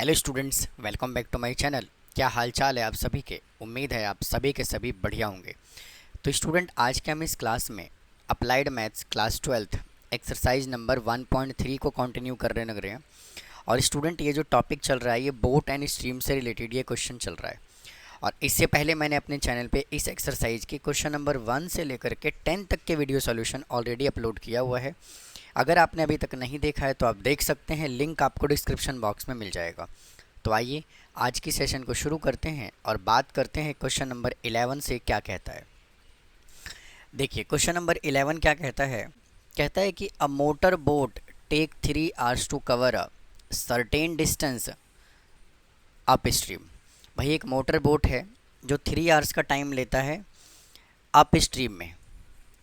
Hello students, welcome back to my channel. क्या हाल चाल है आप सभी के? उम्मीद है आप सभी के सभी बढ़िया होंगे। तो स्टूडेंट, आज के हम इस क्लास में applied maths class 12 exercise number 1.3 को कंटिन्यू करने लग रहे हैं। और स्टूडेंट, ये जो टॉपिक चल रहा है ये बोट एंड स्ट्रीम से रिलेटेड ये क्वेश्चन चल रहा है। और इससे पहले मैंने अपने चैनल पे इस एक्सरसाइज के क्वेश्चन नंबर 1 से लेकर के 10 तक के वीडियो सॉल्यूशन ऑलरेडी अपलोड किया हुआ है। अगर आपने अभी तक नहीं देखा है तो आप देख सकते हैं, लिंक आपको डिस्क्रिप्शन बॉक्स में मिल जाएगा। तो आइए आज की सेशन को शुरू करते हैं और बात करते हैं क्वेश्चन नंबर 11 से क्या कहता है। देखिए, क्वेश्चन नंबर 11 क्या कहता है। कहता है कि a motor boat take 3 hours to cover a certain distance upstream. भाई, एक मोटर बोट है जो 3 आवर्स का टाइम लेता है अप स्ट्रीम में,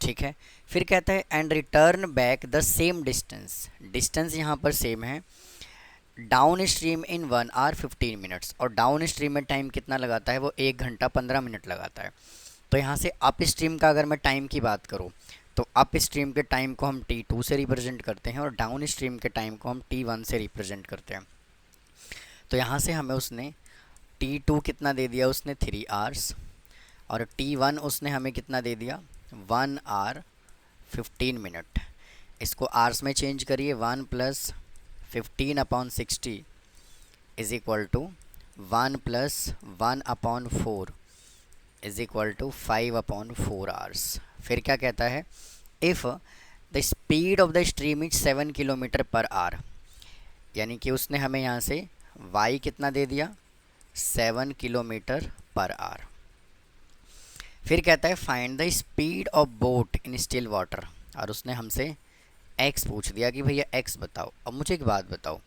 ठीक है। फिर कहता है and return back the same distance. Distance यहाँ पर सेम है। Down stream in 1 hour 15 minutes। और डाउन स्ट्रीम में टाइम कितना लगाता है? वो 1 घंटा 15 मिनट लगाता है। तो यहाँ से अप स्ट्रीम का अगर मैं टाइम की बात करूँ तो अप स्ट्रीम के टाइम को हम T2 से रिप्रेजेंट करते हैं और डाउन स्ट्रीम के टाइम को हम T1 से रिप्रेजेंट करते हैं। तो यहाँ से हमें उसने T2 कितना दे दिया? उसने 3 आवर्स। और T1 उसने हमें कितना दे दिया? 1 hour 15 minute। इसको आवर्स में चेंज करिए। 1 + 15/60 is equal to 1 + 1/4 is equal to 5/4 hours. फिर क्या कहता है? If the speed of the stream is 7 kilometre per hour. यानी कि उसने हमें यहाँ से y कितना दे दिया? 7 किलोमीटर पर आवर। फिर कहता है find the speed of boat in still water. और उसने हमसे x पूछ दिया कि भैया x बताओ। अब मुझे एक बात बताओ,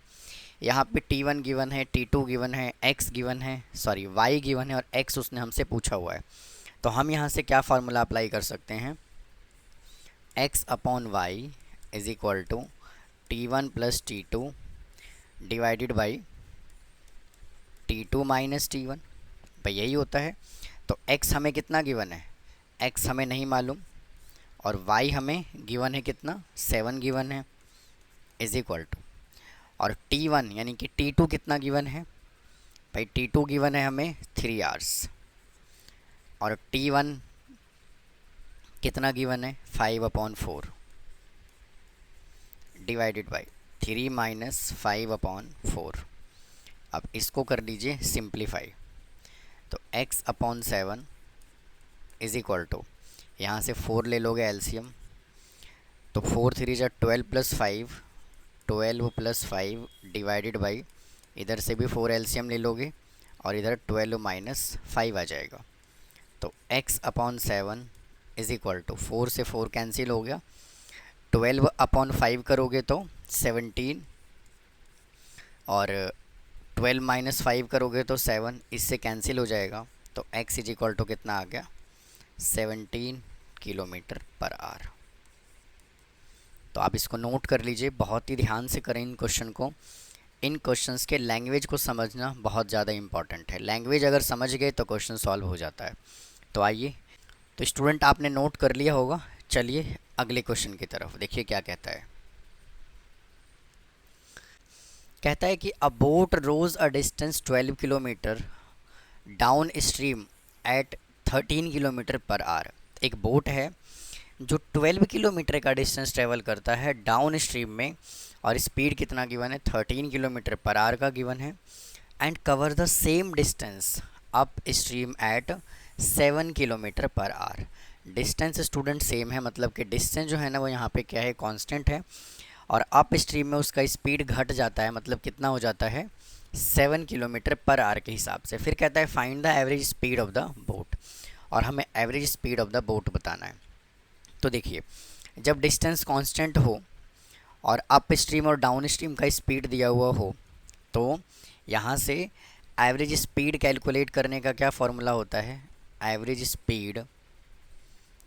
यहाँ पे T1 गिवन है, T2 गिवन है, x गिवन है, सॉरी y गिवन है और x उसने हमसे पूछा हुआ है। तो हम यहाँ से क्या फार्मूला अप्लाई कर सकते हैं? x/y is equal to T1 + T2 divided by T2 - T1। भाई यही होता है। तो x हमें कितना गिवन है? x हमें नहीं मालूम और y हमें गिवन है कितना? 7 गिवन है इज इक्वल टू, और T1 यानी कि T2 कितना गिवन है? भाई T2 गिवन है हमें 3 आवर्स और T1 कितना गिवन है? 5/4 डिवाइडेड बाई 3 - 5/4। अब इसको कर लीजिए सिंप्लीफाई। तो x/7 इज इक्वल टू, यहाँ से 4 ले लोगे एलसीएम, तो 4 3 जा 12 + 5, 12 + 5 डिवाइडेड बाई, इधर से भी 4 एलसीएम ले लोगे और इधर 12 - 5 आ जाएगा। तो x/7 इज इक्वल टू, 4 से 4 कैंसिल हो गया, 12/5 करोगे तो 17 और 12 - 5 करोगे तो 7, इससे कैंसिल हो जाएगा। तो x इज इक्वल टू कितना आ गया? 17 किलोमीटर पर आवर। तो आप इसको नोट कर लीजिए, बहुत ही ध्यान से करें इन क्वेश्चन को। इन क्वेश्चंस के लैंग्वेज को समझना बहुत ज़्यादा इंपॉर्टेंट है। लैंग्वेज अगर समझ गए तो क्वेश्चन सॉल्व हो जाता है। तो आइए, तो स्टूडेंट आपने नोट कर लिया होगा। चलिए अगले क्वेश्चन की तरफ देखिए क्या कहता है। कहता है कि a boat rows a distance 12 किलोमीटर downstream at 13 kilometre per hour. एक बोट है जो 12 किलोमीटर का डिस्टेंस ट्रेवल करता है डाउन स्ट्रीम में और स्पीड कितना गिवन है? 13 किलोमीटर पर आवर का गिवन है। And cover the same distance upstream at 7 kilometre per hour. Distance student same है, मतलब कि डिस्टेंस जो है ना वो यहाँ पे क्या है? कांस्टेंट है। और अप स्ट्रीम में उसका स्पीड घट जाता है, मतलब कितना हो जाता है? 7 किलोमीटर पर आवर के हिसाब से। फिर कहता है find the average speed of the boat. और हमें average speed of the boat बताना है। तो देखिए, जब डिस्टेंस कांस्टेंट हो और अप स्ट्रीम और डाउन स्ट्रीम का स्पीड दिया हुआ हो तो यहाँ से एवरेज स्पीड कैलकुलेट करने का क्या फार्मूला होता है? एवरेज स्पीड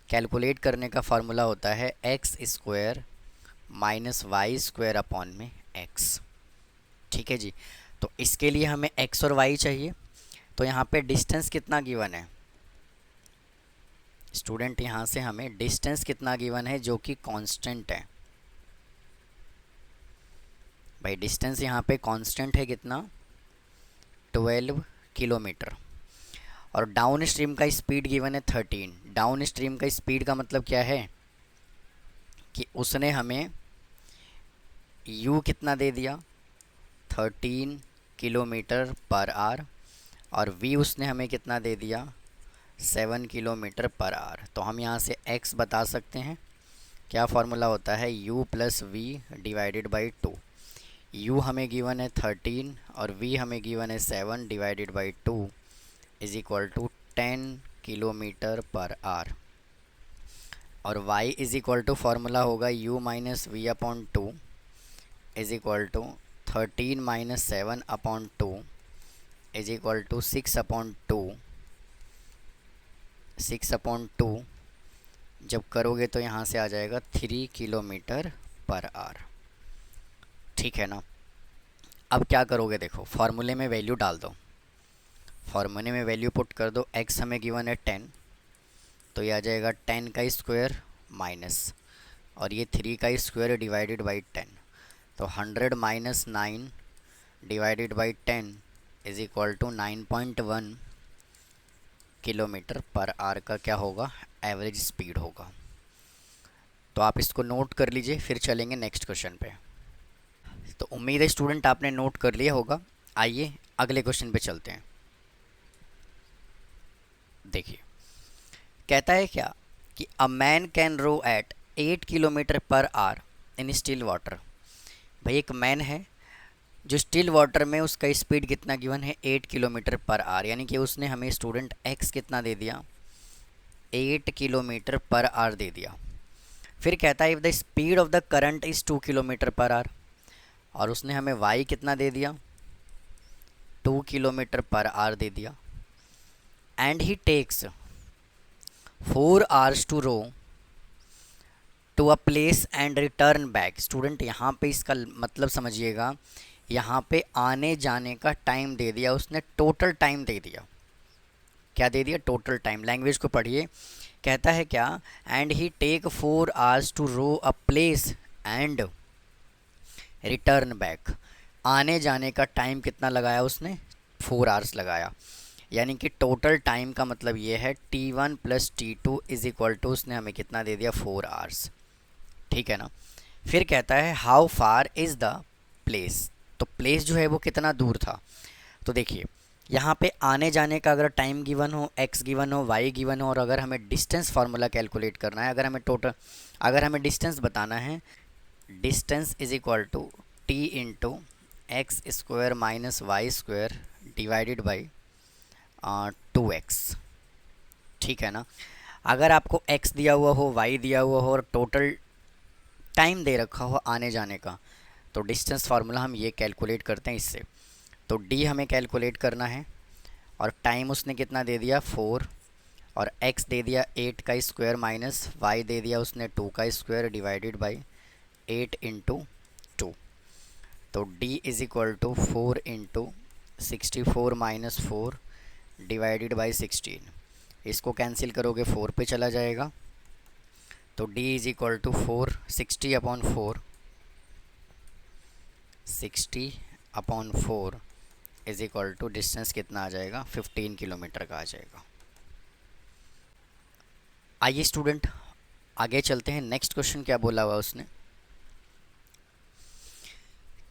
कैलकुलेट करने का फार्मूला होता है x² - y² अपॉन में x। ठीक है जी। तो इसके लिए हमें x और y चाहिए। तो यहाँ पे डिस्टेंस कितना गिवन है स्टूडेंट? यहाँ से हमें डिस्टेंस कितना गिवन है जो कि कांस्टेंट है। भाई डिस्टेंस यहाँ पे कांस्टेंट है कितना? 12 किलोमीटर। और डाउन स्ट्रीम का स्पीड गिवन है 13। डाउन स्ट्रीम का स्पीड का मतलब क्या है कि उसने हमें u कितना दे दिया, 13 किलोमीटर पर आवर, और v उसने हमें कितना दे दिया, 7 किलोमीटर पर आवर। तो हम यहाँ से x बता सकते हैं। क्या फार्मूला होता है, u plus v divided by 2। u हमें गिवन है 13 और v हमें गिवन है 7 divided by 2 is equal to 10 kilometre per hour. और y is equal to formula होगा u minus v upon 2 is equal to 13 minus 7 upon 2 is equal to 6 upon 2। 6 upon 2 जब करोगे तो यहाँ से आ जाएगा 3 किलोमीटर पर आवर। ठीक है ना। अब क्या करोगे, देखो फार्मूले में वैल्यू डाल दो। फार्मूले में वैल्यू पुट कर दो। x हमें गिवन है 10, तो ये आ जाएगा 10 का स्क्वायर माइनस, और ये 3 का स्क्वायर डिवाइडेड बाई 10, तो 100 minus 9 divided by 10 is equal to 9.1 kilometre per hour का क्या होगा, एवरेज स्पीड होगा। तो आप इसको नोट कर लीजिए, फिर चलेंगे नेक्स्ट क्वेश्चन पे। तो उम्मीद है स्टूडेंट आपने नोट कर लिया होगा। आइए अगले क्वेश्चन पे चलते हैं। देखिए कहता है क्या कि a man can row at 8 kilometre per hour in still water. भाई एक मैन है जो स्टिल वाटर में, उसका स्पीड कितना गिवन है, 8 किलोमीटर पर आवर, यानी कि उसने हमें स्टूडेंट x कितना दे दिया, 8 किलोमीटर पर आवर दे दिया। फिर कहता है if the speed of the current is 2 kilometre per hour, और उसने हमें y कितना दे दिया, 2 किलोमीटर पर आवर दे दिया। And he takes 4 hours to row to a place and return back. Student यहाँ पे इसका मतलब समझिएगा, यहाँ पे आने जाने का टाइम दे दिया उसने, टोटल टाइम दे दिया। क्या दे दिया, टोटल टाइम। लैंग्वेज को पढ़िए, कहता है क्या, and he take 4 hours to row a place and return back. आने जाने का टाइम कितना लगाया उसने, 4 आवर्स लगाया, यानी कि टोटल टाइम का मतलब ये है T1 plus T2 is equal to, उसने हमें कितना दे दिया, 4 आवर्स। ठीक है ना। फिर कहता है how far is the place. तो प्लेस जो है वो कितना दूर था। तो देखिए यहाँ पे आने जाने का अगर टाइम गिवन हो, x गिवन हो, y गिवन हो, और अगर हमें डिस्टेंस फार्मूला कैलकुलेट करना है, अगर हमें डिस्टेंस बताना है, distance is equal to t into x square minus Y square divided by 2x। ठीक है ना। अगर आपको x दिया हुआ हो, y दिया हुआ हो, और टोटल टाइम दे रखा हो आने जाने का, तो डिस्टेंस फार्मूला हम ये कैलकुलेट करते हैं इससे। तो d हमें कैलकुलेट करना है, और टाइम उसने कितना दे दिया, 4, और x दे दिया 8 का स्क्वायर माइनस y दे दिया उसने 2 का स्क्वायर डिवाइडेड बाई 8 इंटू 2। तो d is equal to 4 into 64 minus 4 divided by 16। इसको कैंसिल करोगे 4 पे चला जाएगा, तो d is equal to 4, 60 upon 4, 60 upon 4 is equal to distance कितना आ जाएगा, 15 किलोमीटर का आ जाएगा। आइए स्टूडेंट आगे चलते हैं। नेक्स्ट क्वेश्चन क्या बोला हुआ उसने,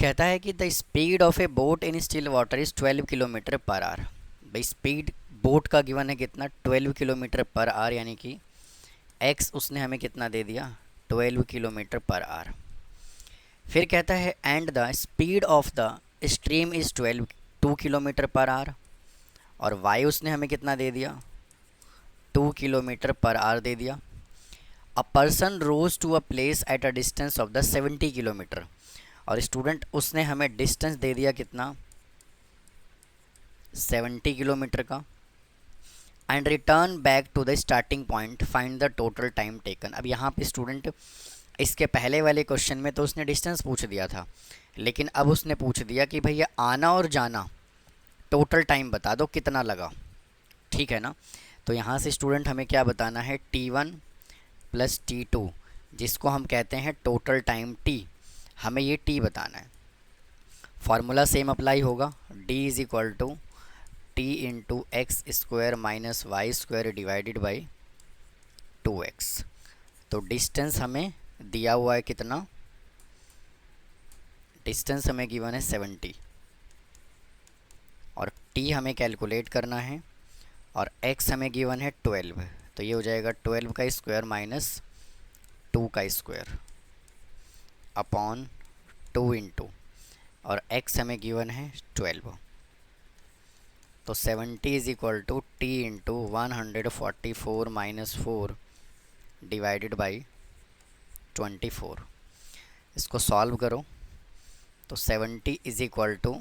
कहता है कि the speed of A boat in still water is 12 kilometre per our. भाई स्पीड बोट का गिवन है कितना, 12 किलोमीटर पर आवर, यानी कि x उसने हमें कितना दे दिया, 12 किलोमीटर पर आवर। फिर कहता है and the speed of the stream is 2 kilometre per hour, और y उसने हमें कितना दे दिया, 2 किलोमीटर पर आवर दे दिया। A person rows to a place at a distance of the 70 kilometre, और स्टूडेंट उसने हमें डिस्टेंस दे दिया कितना, 70 किलोमीटर का। And return back to the starting point, find the total time taken. अब यहाँ पे स्टूडेंट इसके पहले वाले क्वेश्चन में तो उसने डिस्टेंस पूछ दिया था, लेकिन अब उसने पूछ दिया कि भैया आना और जाना टोटल टाइम बता दो कितना लगा। ठीक है ना। तो यहाँ से स्टूडेंट हमें क्या बताना है, T1 प्लस T2, जिसको हम कहते हैं टोटल टाइम T, हमें ये T बताना है। फार्मूला सेम अप्लाई होगा, D is equal to t into x square minus Y square divided by 2x। तो डिस्टेंस हमें दिया हुआ है कितना, डिस्टेंस हमें गिवन है 70 और t हमें कैलकुलेट करना है और x हमें गिवन है 12। तो ये हो जाएगा 12 का स्क्वायर माइनस 2 का स्क्वायर अपॉन 2 इंटू और x हमें गिवन है 12। तो 70 is equal to t into 144 minus 4 divided by 24। इसको सॉल्व करो तो 70 is equal to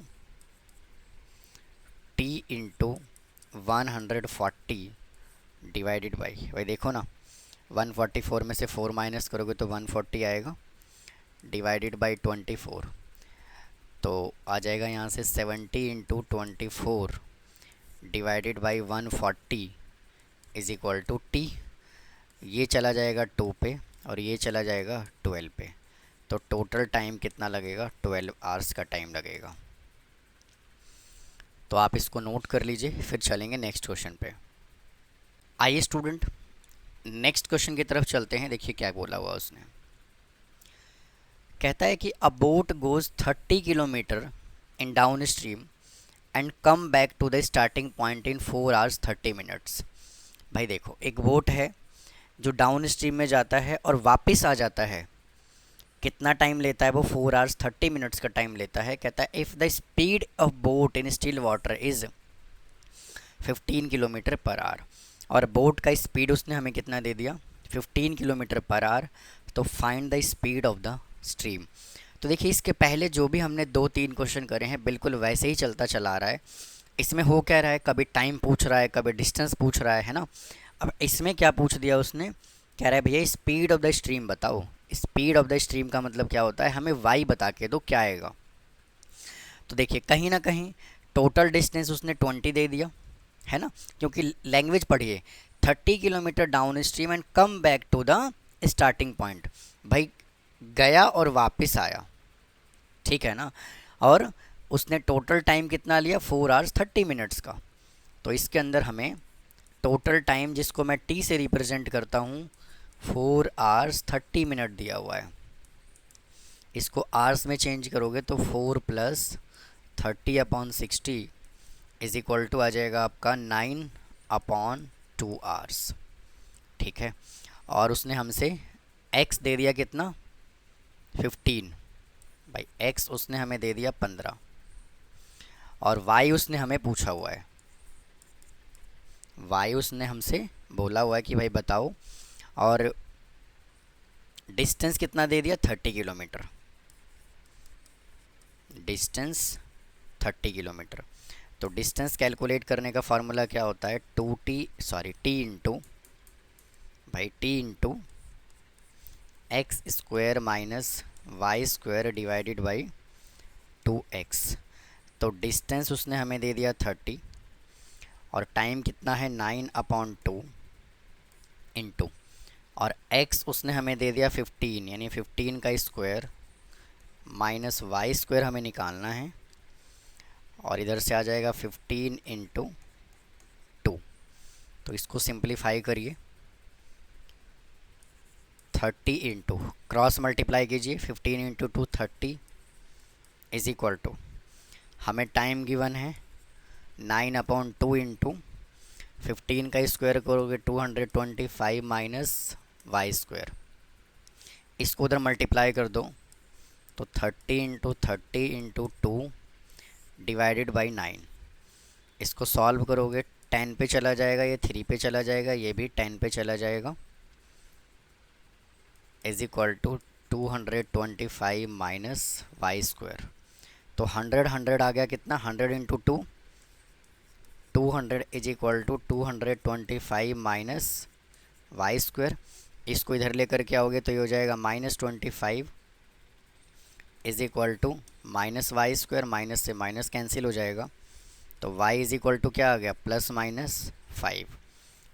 t into 140 divided by, भाई देखो ना 144 में से 4 माइनस करोगे तो 140 आएगा, डिवाइडेड बाई 24। तो आ जाएगा यहाँ से 70 into 24 divided by 140 is equal to t. ये चला जाएगा 2 पे और ये चला जाएगा 12 पे। तो टोटल टाइम कितना लगेगा, 12 आवर्स का टाइम लगेगा। तो आप इसको नोट कर लीजिए, फिर चलेंगे नेक्स्ट क्वेश्चन पे। आइए स्टूडेंट नेक्स्ट क्वेश्चन की तरफ चलते हैं। देखिए क्या बोला हुआ उसने, कहता है कि a boat goes 30 kilometre in downstream and come back to the starting point in 4 hours 30 minutes. भाई देखो एक बोट है जो डाउन स्ट्रीम में जाता है और वापस आ जाता है, कितना टाइम लेता है वो, 4 आवर्स 30 मिनट्स का टाइम लेता है। कहता है if the speed of boat in still water is 15 kilometre per hour, और बोट का स्पीड उसने हमें कितना दे दिया, 15 किलोमीटर पर आवर। तो find the speed of the stream. तो देखिए इसके पहले जो भी हमने 2-3 क्वेश्चन करे हैं बिल्कुल वैसे ही चलता चला आ रहा है। इसमें हो क्या रहा है, कभी टाइम पूछ रहा है, कभी डिस्टेंस पूछ रहा है ना। अब इसमें क्या पूछ दिया उसने, कह रहा है भैया स्पीड ऑफ द स्ट्रीम बताओ। स्पीड ऑफ द स्ट्रीम का मतलब क्या होता है, हमें वाई बता के दो क्या आएगा। तो देखिए कहीं ना कहीं टोटल डिस्टेंस उसने 20 दे दिया है ना, क्योंकि लैंग्वेज पढ़िए 30 kilometre downstream and come back to the starting point. भाई गया और वापस आया, ठीक है ना। और उसने टोटल टाइम कितना लिया, 4 आवर्स 30 मिनट्स का। तो इसके अंदर हमें टोटल टाइम जिसको मैं टी से रिप्रेजेंट करता हूँ 4 आवर्स 30 मिनट दिया हुआ है। इसको आवर्स में चेंज करोगे तो 4 plus 30 upon 60 is equal to आ जाएगा आपका 9 अपॉन 2 आवर्स, ठीक है। और उसने हमसे x दे दिया कितना, 15। भाई x उसने हमें दे दिया 15 और y उसने हमें पूछा हुआ है, y उसने हमसे बोला हुआ है कि भाई बताओ, और डिस्टेंस कितना दे दिया, 30 किलोमीटर। Distance 30 kilometre. तो डिस्टेंस कैलकुलेट करने का फार्मूला क्या होता है, टी इंटू भाई t into x square minus Y square divided by 2x। तो डिस्टेंस उसने हमें दे दिया 30 और टाइम कितना है 9 अपॉन 2 इंटू, और x उसने हमें दे दिया 15, यानी 15 का स्क्वायर माइनस वाई स्क्वायर हमें निकालना है, और इधर से आ जाएगा 15 इंटू 2। तो इसको सिंप्लीफाई करिए, 30 इंटू क्रॉस मल्टीप्लाई कीजिए, 15 इंटू 2 30 इज इक्वल टू हमें टाइम गिवन है 9 अपॉन 2 इंटू 15 का स्क्वायर करोगे 225 माइनस वाई स्क्वायर। इसको उधर मल्टीप्लाई कर दो तो 30 इंटू 30 इंटू 2 डिवाइडेड बाई 9। इसको सॉल्व करोगे 10 पे चला जाएगा, ये 3 पे चला जाएगा, ये भी 10 पे चला जाएगा, is equal to 225 minus Y square. तो 100 आ गया कितना, 100 into 2 200 is equal to 225 minus Y square. इसको इधर लेकर के आओगे तो ये हो जाएगा -25 is equal to minus Y square, minus से माइनस कैंसिल हो जाएगा, तो y इज इक्वल टू क्या आ गया, +-5,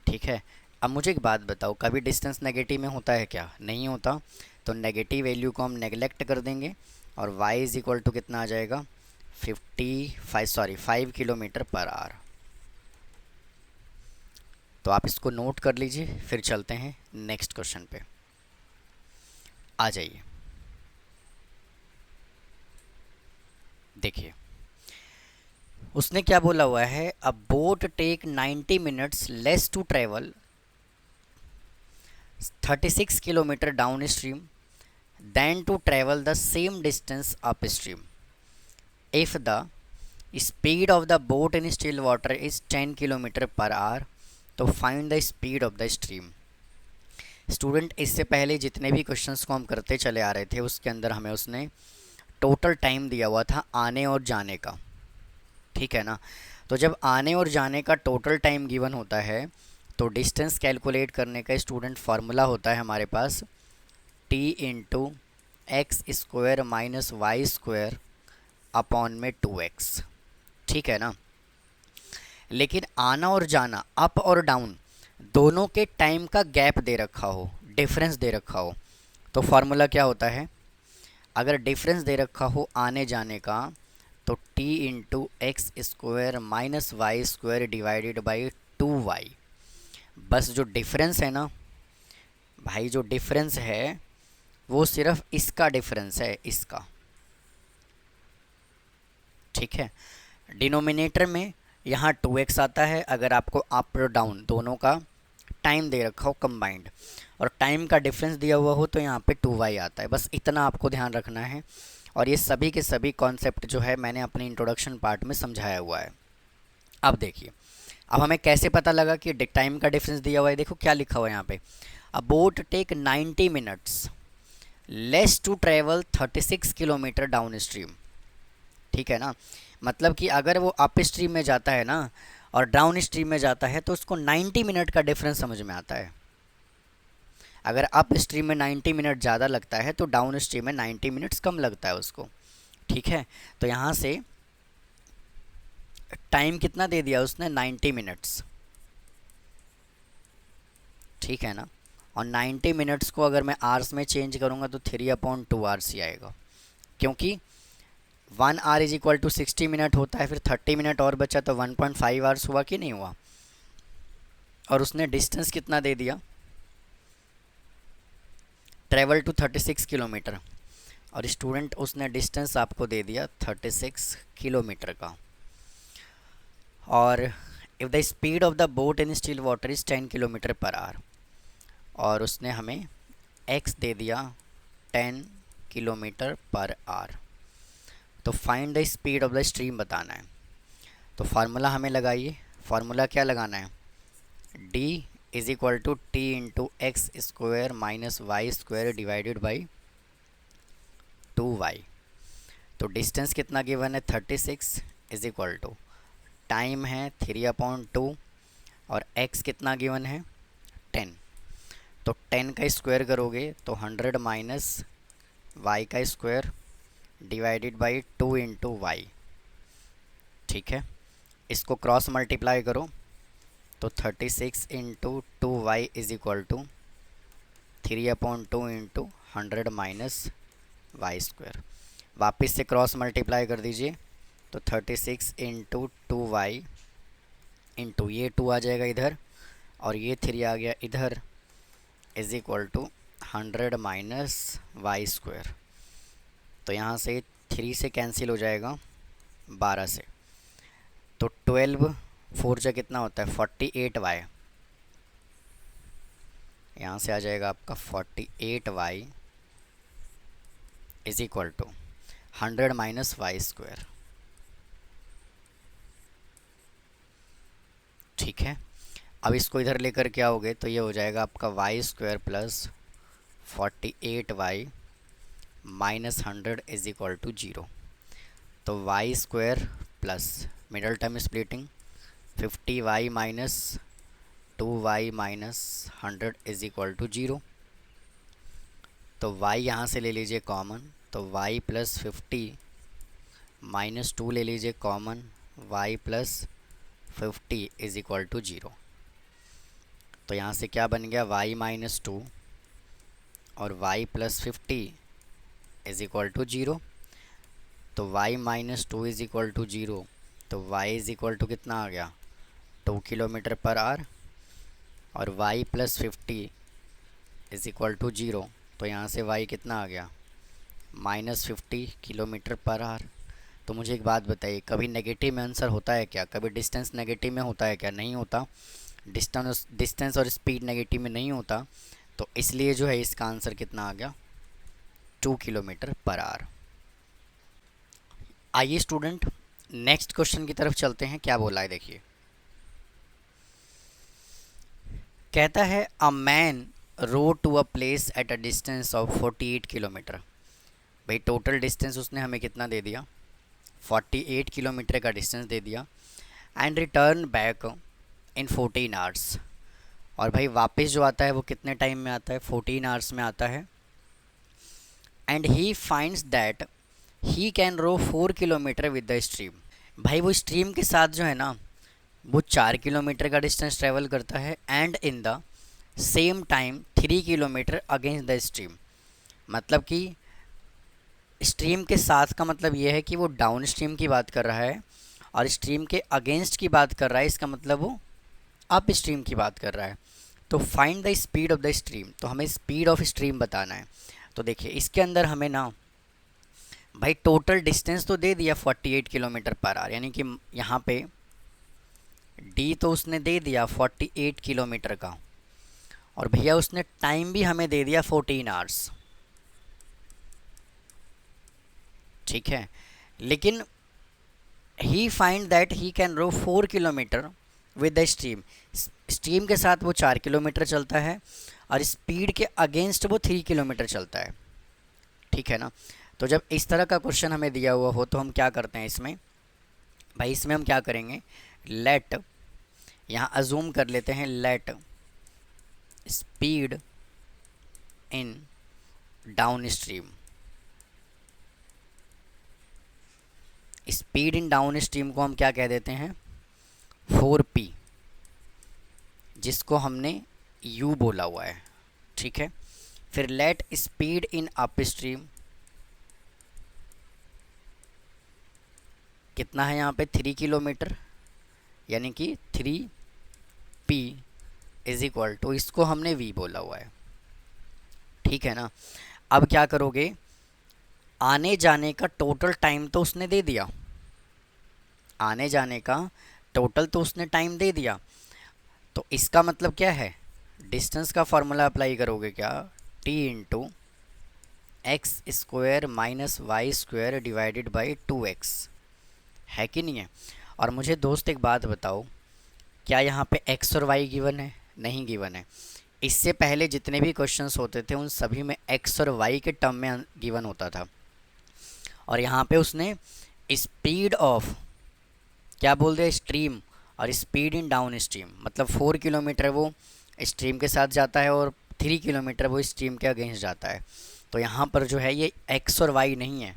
ठीक है। अब मुझे एक बात बताओ, कभी डिस्टेंस नेगेटिव में होता है क्या, नहीं होता। तो नेगेटिव वैल्यू को हम नेगलेक्ट कर देंगे और y इज इक्वल टू कितना आ जाएगा 5 किलोमीटर पर आवर, तो आप इसको नोट कर लीजिए, फिर चलते हैं नेक्स्ट क्वेश्चन पे। आ जाइए, देखिए उसने क्या बोला हुआ है, a boat take 90 minutes less to travel 36 kilometre downstream than to travel the same distance upstream if the speed of the boat in still water is 10 kilometre per hour, तो find the speed of the stream. Student, इससे पहले जितने भी questions को हम करते चले आ रहे थे उसके अंदर हमें उसने टोटल टाइम दिया हुआ था आने और जाने का, ठीक है ना। तो जब आने और जाने का टोटल टाइम गिवन होता है तो डिस्टेंस कैलकुलेट करने का स्टूडेंट फार्मूला होता है हमारे पास T into x square minus Y square upon में 2x, ठीक है ना। लेकिन आना और जाना, अप और डाउन दोनों के टाइम का गैप दे रखा हो, डिफरेंस दे रखा हो, तो फार्मूला क्या होता है, अगर डिफरेंस दे रखा हो आने जाने का तो t into x square minus Y square divided by 2y। बस जो डिफरेंस है ना भाई, जो डिफरेंस है वो सिर्फ इसका डिफरेंस है, इसका, ठीक है। डिनोमिनेटर में यहाँ 2x आता है अगर आपको अप और डाउन दोनों का टाइम दे रखा हो कंबाइंड, और टाइम का डिफरेंस दिया हुआ हो तो यहाँ पे 2y आता है। बस इतना आपको ध्यान रखना है, और ये सभी के सभी कॉन्सेप्ट जो है मैंने अपने इंट्रोडक्शन पार्ट में समझाया हुआ है। अब देखिए, अब हमें कैसे पता लगा कि टाइम का डिफरेंस दिया हुआ है, देखो क्या लिखा हुआ है यहाँ पे, a boat take 90 minutes less to travel 36 kilometre downstream, ठीक है ना। मतलब कि अगर वो अप स्ट्रीम में जाता है ना और डाउन स्ट्रीम में जाता है तो उसको 90 मिनट का डिफरेंस समझ में आता है। अगर अप स्ट्रीम में 90 मिनट ज़्यादा लगता है तो डाउन स्ट्रीम में 90 मिनट्स कम लगता है उसको, ठीक है। तो यहाँ से टाइम कितना दे दिया उसने, 90 मिनट्स, ठीक है ना। और 90 मिनट्स को अगर मैं आवर्स में चेंज करूँगा तो 3/2 आवर्स ही आएगा, क्योंकि 1 hour is equal to 60 minute होता है, फिर 30 मिनट और बचा तो 1.5 आवर्स हुआ कि नहीं हुआ। और उसने डिस्टेंस कितना दे दिया, ट्रेवल टू 36 किलोमीटर, और स्टूडेंट उसने डिस्टेंस आपको दे दिया 36 किलोमीटर का। और if the speed of the boat in still water is 10 kilometre per hour, और उसने हमें x दे दिया 10 किलोमीटर पर आवर, तो find the speed of the stream बताना है। तो फार्मूला हमें लगाइए, फार्मूला क्या लगाना है, d is equal to t into x square minus Y square divided by 2y। तो डिस्टेंस कितना गिवन है 36 इज इक्वल टू टाइम है 3/2, और x कितना गिवन है 10। तो 10 का स्क्वायर करोगे तो 100 माइनस वाई का square divided by 2 into y, ठीक है। इसको क्रॉस मल्टीप्लाई करो तो 36 into 2y is equal to 3/2 into 100 minus Y square. वापस से क्रॉस मल्टीप्लाई कर दीजिए तो 36 इंटू 2y इंटू ये 2 आ जाएगा इधर, और ये 3 आ गया इधर, is equal to 100 minus Y square. तो यहाँ से 3 से कैंसिल हो जाएगा 12 से, तो 12 4 जा कितना होता है 48y, यहाँ से आ जाएगा आपका 48y is equal to 100 minus Y square, ठीक है। अब इसको इधर लेकर के आओगे तो ये हो जाएगा आपका y square plus 48y minus 100 is equal to 0। तो y square plus middle term splitting 50y minus 2y minus 100 is equal to 0। तो y यहाँ से ले लीजिए कॉमन, तो y प्लस 50 माइनस 2 ले लीजिए common, y plus 50 is equal to 0। तो यहाँ से क्या बन गया y माइनस 2 और y plus 50 is equal to 0। तो y minus 2 is equal to 0, तो y इज इक्वल टू कितना आ गया 2 किलोमीटर पर आवर। और y plus 50 is equal to 0, तो यहाँ से y कितना आ गया, -50 km/h। तो मुझे एक बात बताइए, कभी नेगेटिव में आंसर होता है क्या, कभी डिस्टेंस नेगेटिव में होता है क्या, नहीं होता। डिस्टेंस और स्पीड नेगेटिव में नहीं होता, तो इसलिए जो है इसका आंसर कितना आ गया, 2 km/h। आइए स्टूडेंट नेक्स्ट क्वेश्चन की तरफ चलते हैं, क्या बोला है देखिए। कहता है a man row to a place at a distance of 48 kilometre. भाई टोटल डिस्टेंस उसने हमें कितना दे दिया, 48 किलोमीटर का डिस्टेंस दे दिया। And return back in 14 hours. और भाई वापस जो आता है वो कितने टाइम में आता है, 14 आवर्स में आता है। And he finds that he can row 4 kilometre with the stream. भाई वो स्ट्रीम के साथ जो है ना वो 4 किलोमीटर का डिस्टेंस ट्रेवल करता है, and in the same time 3 kilometre against the stream. मतलब कि स्ट्रीम के साथ का मतलब ये है कि वो डाउन स्ट्रीम की बात कर रहा है, और स्ट्रीम के अगेंस्ट की बात कर रहा है, इसका मतलब वो अप स्ट्रीम की बात कर रहा है। तो find the speed of the stream, तो हमें स्पीड ऑफ स्ट्रीम बताना है। तो देखिए इसके अंदर हमें ना भाई टोटल डिस्टेंस तो दे दिया 48 km/h, यानी कि यहाँ पे डी तो उसने दे दिया 48 किलोमीटर का, और भैया उसने टाइम भी हमें दे दिया 14 आवर्स, ठीक है। लेकिन he find that he can row 4 kilometre with the stream. Stream के साथ वो 4 किलोमीटर चलता है, और स्पीड के अगेंस्ट वो 3 किलोमीटर चलता है, ठीक है ना। तो जब इस तरह का क्वेश्चन हमें दिया हुआ हो तो हम क्या करते हैं इसमें, भाई इसमें हम क्या करेंगे, लेट, यहाँ अजूम कर लेते हैं, let speed in down stream. Speed in down stream को हम क्या कह देते हैं, 4p, जिसको हमने u बोला हुआ है, ठीक है। फिर let speed in up stream, कितना है यहाँ पे 3 किलोमीटर, यानी कि 3p इज इक्वल टू, इसको हमने v बोला हुआ है, ठीक है ना। अब क्या करोगे, आने जाने का टोटल टाइम तो उसने दे दिया, आने जाने का टोटल तो उसने टाइम दे दिया, तो इसका मतलब क्या है, डिस्टेंस का फॉर्मूला अप्लाई करोगे क्या, t into x square minus Y square divided by 2x, है कि नहीं है। और मुझे दोस्त एक बात बताओ, क्या यहाँ पे x और y गिवन है, नहीं गिवन है। इससे पहले जितने भी क्वेश्चंस होते थे उन सभी में x और y के टर्म में गिवन होता था, और यहाँ पे उसने स्पीड ऑफ क्या बोल दिया, स्ट्रीम, और स्पीड इन डाउन स्ट्रीम, मतलब 4 किलोमीटर वो स्ट्रीम के साथ जाता है और 3 किलोमीटर वो स्ट्रीम के अगेंस्ट जाता है। तो यहाँ पर जो है ये x और y नहीं है,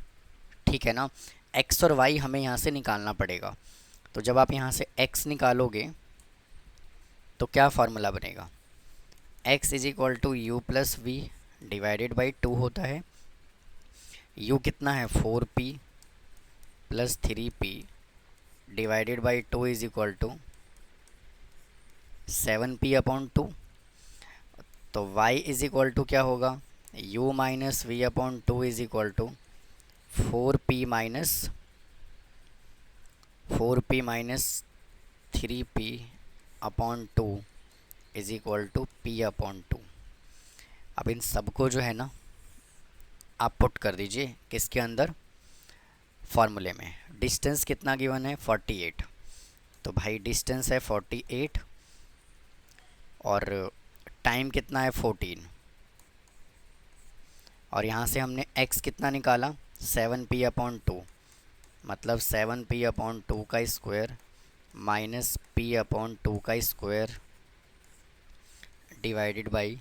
ठीक है ना। x और y हमें यहाँ से निकालना पड़ेगा। तो जब आप यहाँ से x निकालोगे तो क्या फार्मूला बनेगा, x is equal to u plus v divided by 2 होता है। u कितना है 4p plus 3p divided by 2 is equal to 7p/2। तो y इज इक्वल टू क्या होगा, u minus v/2 is equal to 4p minus 3p/2 is equal to p/2। अब इन सबको जो है ना आप पुट कर दीजिए किसके अंदर, फॉर्मूले में। डिस्टेंस कितना गिवन है 48, तो भाई डिस्टेंस है 48 और टाइम कितना है 14, और यहाँ से हमने x कितना निकाला 7p/2, मतलब 7p/2 का स्क्वायर माइनस p/2 का square divided by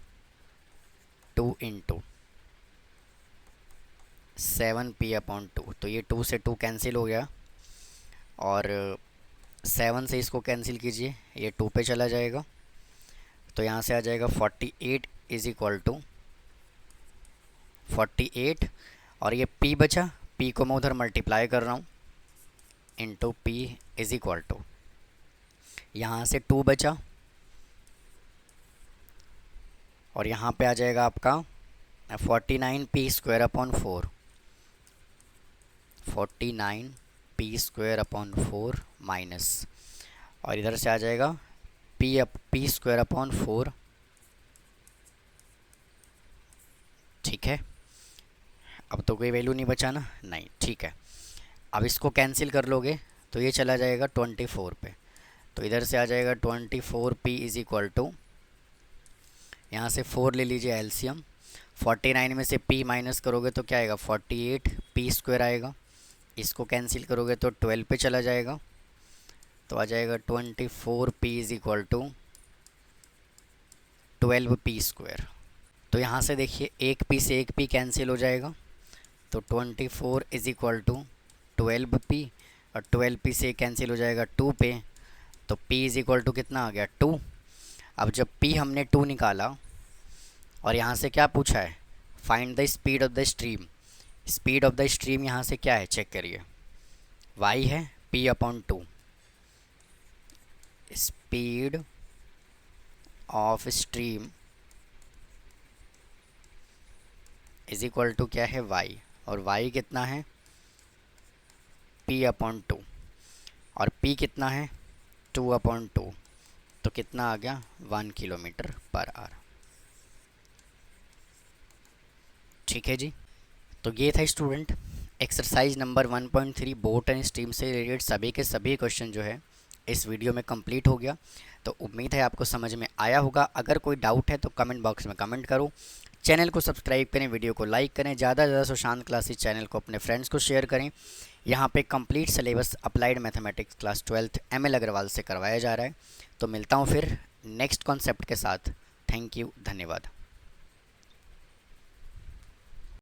2 into 7p/2। तो ये 2 से 2 कैंसिल हो गया, और 7 से इसको कैंसिल कीजिए, ये 2 पे चला जाएगा। तो यहाँ से आ जाएगा 48 इज इक्वल टू 48, और ये p बचा, p को मैं उधर मल्टीप्लाई कर रहा हूँ, into p is equal to यहाँ से 2 बचा, और यहाँ पे आ जाएगा आपका 49p² upon 4, 49p² upon 4 minus, और इधर से आ जाएगा p² अपॉन 4। ठीक है, अब तो कोई वैल्यू नहीं बचा ना, नहीं, ठीक है। अब इसको कैंसिल कर लोगे तो ये चला जाएगा 24 पे, तो इधर से आ जाएगा 24p इज इक्वल टू, यहाँ से 4 ले लीजिए एलसीएम, 49 में से p माइनस करोगे तो क्या आएगा 48p² आएगा, इसको कैंसिल करोगे तो 12 पे चला जाएगा, तो आ जाएगा 24p is equal to 12p²। तो यहाँ से देखिए एक p से एक p कैंसिल हो जाएगा, तो 24 इज इक्वल टू 12p, और 12p से कैंसिल हो जाएगा 2 पे, तो p इज इक्वल टू कितना आ गया 2। अब जब p हमने 2 निकाला और यहाँ से क्या पूछा है, find the speed of the stream, speed of the stream यहाँ से क्या है चेक करिए, y है p/2, speed of stream is equal to क्या है y, और y कितना है p/2, और p कितना है 2/2, तो कितना आ गया 1 km/h। ठीक है जी, तो ये था student exercise number 1.3 boat and stream से रिलेटेड सभी के सभी क्वेश्चन जो है इस वीडियो में कंप्लीट हो गया। तो उम्मीद है आपको समझ में आया होगा। अगर कोई डाउट है तो कमेंट बॉक्स में कमेंट करो, चैनल को सब्सक्राइब करें, वीडियो को लाइक करें, ज़्यादा से ज़्यादा सुशांत क्लासेस चैनल को अपने फ्रेंड्स को शेयर करें। यहाँ पे complete syllabus applied mathematics class 12th ML Agarwal से करवाया जा रहा है। तो मिलता हूँ फिर नेक्स्ट कॉन्सेप्ट के साथ। थैंक यू, धन्यवाद।